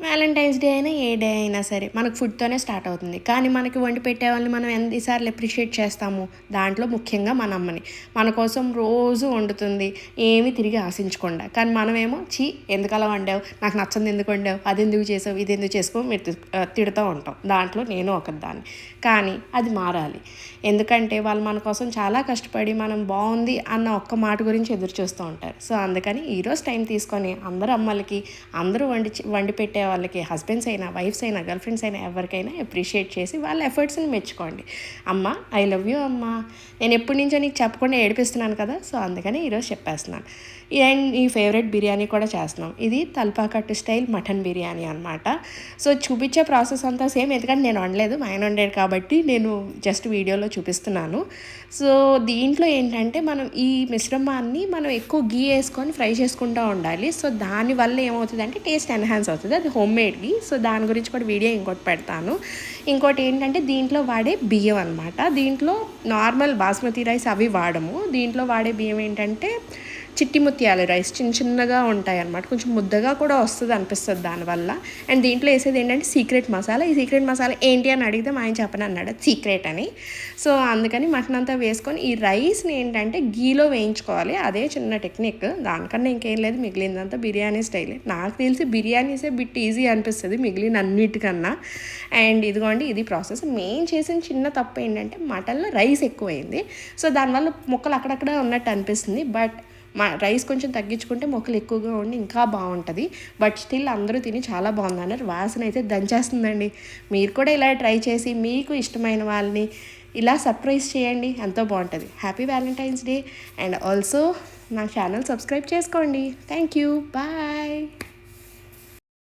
Valentine's day అయినా ఏ day అయినా సరే మనకు ఫుడ్తోనే స్టార్ట్ అవుతుంది. కానీ మనకి వండి పెట్టే వాళ్ళని మనం ఎన్నిసార్లు అప్రిషియేట్ చేస్తాము. దాంట్లో ముఖ్యంగా మన అమ్మని. మన కోసం రోజు వండుతుంది ఏమీ తిరిగి ఆశించకుండా. కానీ మనమేమో ఎందుకలా వండావు, నాకు నచ్చంది ఎందుకు వండావు, అది ఎందుకు చేసావు, ఇది ఎందుకు చేసుకో మీరు తిడుతూ ఉంటాం. దాంట్లో నేను ఒకదాన్ని. కానీ అది మారాలి. ఎందుకంటే వాళ్ళు మన కోసం చాలా కష్టపడి మనం బాగుంది అన్న ఒక్క మాట గురించి ఎదురు చూస్తూ ఉంటారు. సో అందుకని ఈరోజు టైం తీసుకొని అందరు అమ్మలకి, అందరూ వండి పెట్టే వాళ్ళకి, హస్బెండ్స్ అయినా, వైఫ్స్ అయినా, గర్ల్ ఫ్రెండ్స్ అయినా ఎవరికైనా అప్రిషియేట్ చేసి వాళ్ళ ఎఫర్ట్స్ని మెచ్చుకోండి. అమ్మ, ఐ లవ్ యూ అమ్మ. నేను ఎప్పటి నుంచో నీకు చెప్పకుండా ఏడిపిస్తున్నాను కదా, సో అందుకని ఈరోజు చెప్పేస్తున్నాను. అండ్ ఈ ఫేవరెట్ బిర్యానీ కూడా చేస్తున్నాం. ఇది తల్పాకట్టు స్టైల్ మటన్ బిర్యానీ అనమాట. సో చూపించే ప్రాసెస్ అంతా సేమ్, ఎందుకంటే నేను వండలేదు, మా ఆయన వండాడు కాబట్టి నేను జస్ట్ వీడియోలో చూపిస్తున్నాను. సో దీంట్లో ఏంటంటే మనం ఈ మిశ్రమాన్ని మనం ఎక్కువ గీ వేసుకొని ఫ్రై చేసుకుంటూ ఉండాలి. సో దానివల్ల ఏమవుతుంది అంటే టేస్ట్ ఎన్హాన్స్ అవుతుంది. అది హోమ్ మేడ్ గీ. సో దాని గురించి కూడా వీడియో ఇంకోటి పెడతాను. ఇంకోటి ఏంటంటే దీంట్లో వాడే బియ్యం అనమాట. దీంట్లో నార్మల్ బాస్మతి రైస్ అవి వాడము. దీంట్లో వాడే బియ్యం ఏంటంటే చిట్టి ముత్యాల రైస్, చిన్నగా ఉంటాయి అన్నమాట. కొంచెం ముద్దగా కూడా వస్తుంది అనిపిస్తుంది దానివల్ల. అండ్ దీంట్లో వేసేది ఏంటంటే సీక్రెట్ మసాలా. ఈ సీక్రెట్ మసాలా ఏంటి అని అడిగితే మా ఆయన చెప్పని అన్నాడు సీక్రెట్ అని. సో అందుకని మటన్ అంతా వేసుకొని ఈ రైస్ని ఏంటంటే గీలో వేయించుకోవాలి. అదే చిన్న టెక్నిక్, దానికన్నా ఇంకేం లేదు. మిగిలిందంతా బిర్యానీ స్టైలే. నాకు తెలిసి బిర్యానీసే బిట్ ఈజీ అనిపిస్తుంది మిగిలిన అన్నిటికన్నా. అండ్ ఇదిగోండి, ఇది ప్రాసెస్. మెయిన్ చేసిన చిన్న తప్పు ఏంటంటే మటన్లో రైస్ ఎక్కువైంది. సో దానివల్ల ముక్కలు అక్కడక్కడ ఉన్నట్టు అనిపిస్తుంది. బట్ రైస్ కొంచెం తగ్గించుకుంటే మొక్కలు ఎక్కువగా ఉండి ఇంకా బాగుంటుంది. బట్ స్టిల్ అందరూ తిని చాలా బాగుందన్నారు. వాసన అయితే దంచేస్తుందండి. మీరు కూడా ఇలా ట్రై చేసి మీకు ఇష్టమైన వాళ్ళని ఇలా సర్ప్రైజ్ చేయండి, ఎంతో బాగుంటుంది. Happy Valentine's Day. And also నా ఛానల్ సబ్స్క్రైబ్ చేసుకోండి. Thank you, bye.